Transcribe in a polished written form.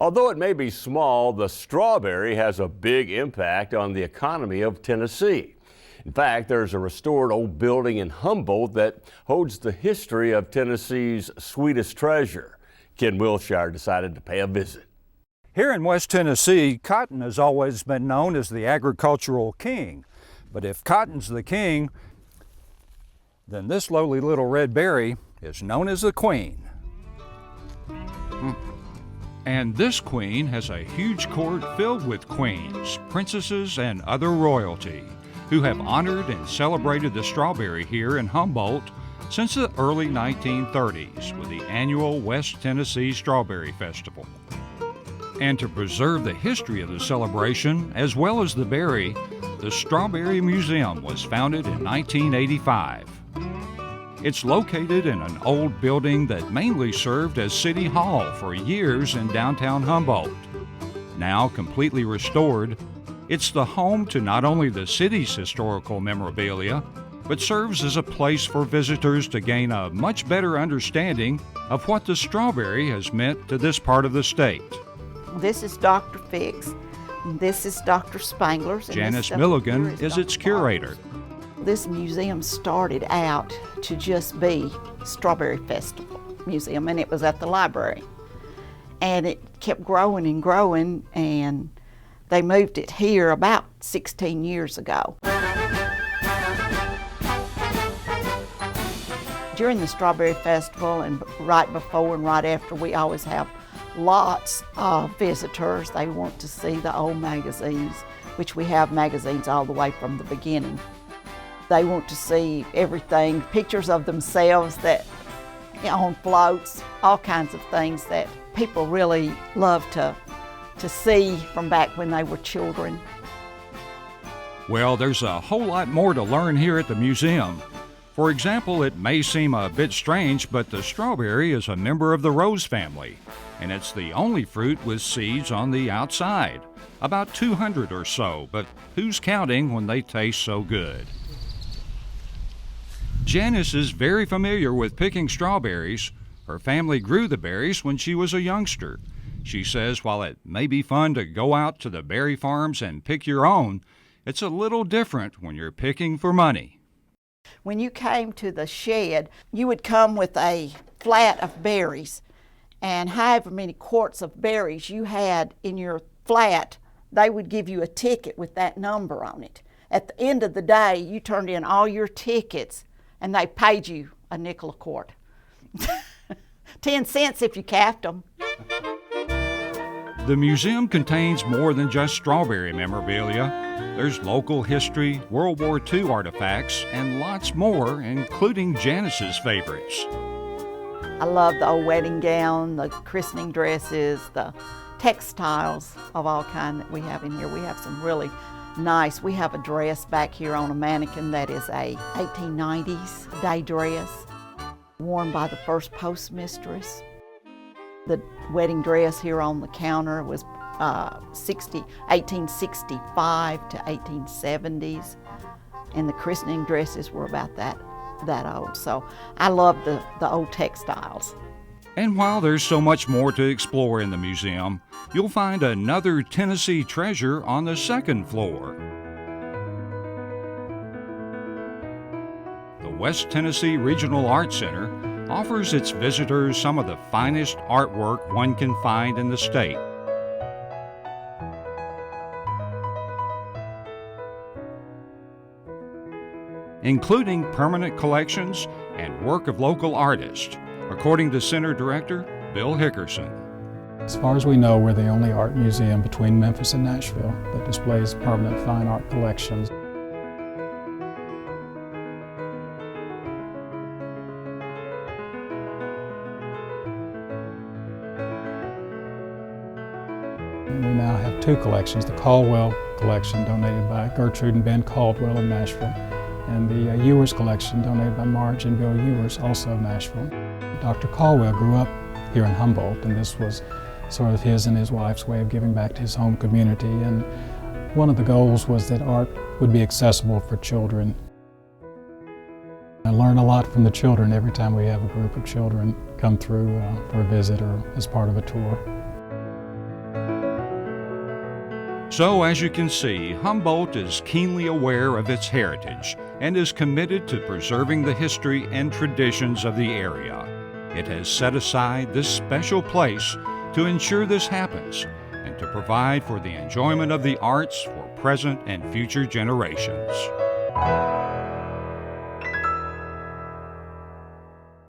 Although it may be small, the strawberry has a big impact on the economy of Tennessee. In fact, there's a restored old building in Humboldt that holds the history of Tennessee's sweetest treasure. Ken Wilshire decided to pay a visit. Here in West Tennessee, cotton has always been known as the agricultural king. But if cotton's the king, then this lowly little red berry is known as the queen. And this queen has a huge court filled with queens, princesses, and other royalty who have honored and celebrated the strawberry here in Humboldt since the early 1930s with the annual West Tennessee Strawberry Festival. And to preserve the history of the celebration as well as the berry, the Strawberry Museum was founded in 1985. It's located in an old building that mainly served as City Hall for years in downtown Humboldt. Now completely restored, it's the home to not only the city's historical memorabilia, but serves as a place for visitors to gain a much better understanding of what the strawberry has meant to this part of the state. This is Dr. Figg's. This is Dr. Spangler's. Janice Milligan is its curator. This museum started out to just be Strawberry Festival Museum, and it was at the library. And it kept growing and growing, and they moved it here about 16 years ago. During the Strawberry Festival and right before and right after, we always have lots of visitors. They want to see the old magazines, which we have magazines all the way from the beginning. They want to see everything, pictures of themselves that on floats, all kinds of things that people really love to see from back when they were children. Well, there's a whole lot more to learn here at the museum. For example, it may seem a bit strange, but the strawberry is a member of the rose family, and it's the only fruit with seeds on the outside. About 200 or so, but who's counting when they taste so good? Janice is very familiar with picking strawberries. Her family grew the berries when she was a youngster. She says while it may be fun to go out to the berry farms and pick your own, it's a little different when you're picking for money. When you came to the shed, you would come with a flat of berries, and however many quarts of berries you had in your flat, they would give you a ticket with that number on it. At the end of the day, you turned in all your tickets, and they paid you a nickel a quart. 10 cents if you capped them. The museum contains more than just strawberry memorabilia. There's local history, World War II artifacts, and lots more, including Janice's favorites. I love the old wedding gown, the christening dresses, the textiles of all kind that we have in here. We have some really nice. We have a dress back here on a mannequin that is a 1890s day dress worn by the first postmistress. The wedding dress here on the counter was 1865 to 1870s, and the christening dresses were about that old. So I love the old textiles. And while there's so much more to explore in the museum, you'll find another Tennessee treasure on the second floor. The West Tennessee Regional Art Center offers its visitors some of the finest artwork one can find in the state. Including permanent collections and work of local artists, according to Center Director Bill Hickerson. As far as we know, we're the only art museum between Memphis and Nashville that displays permanent fine art collections. We now have two collections, the Caldwell collection donated by Gertrude and Ben Caldwell of Nashville, and the Ewers collection donated by Marge and Bill Ewers, also of Nashville. Dr. Caldwell grew up here in Humboldt, and this was sort of his and his wife's way of giving back to his home community. And one of the goals was that art would be accessible for children. I learn a lot from the children every time we have a group of children come through for a visit or as part of a tour. So, as you can see, Humboldt is keenly aware of its heritage and is committed to preserving the history and traditions of the area. It has set aside this special place to ensure this happens and to provide for the enjoyment of the arts for present and future generations.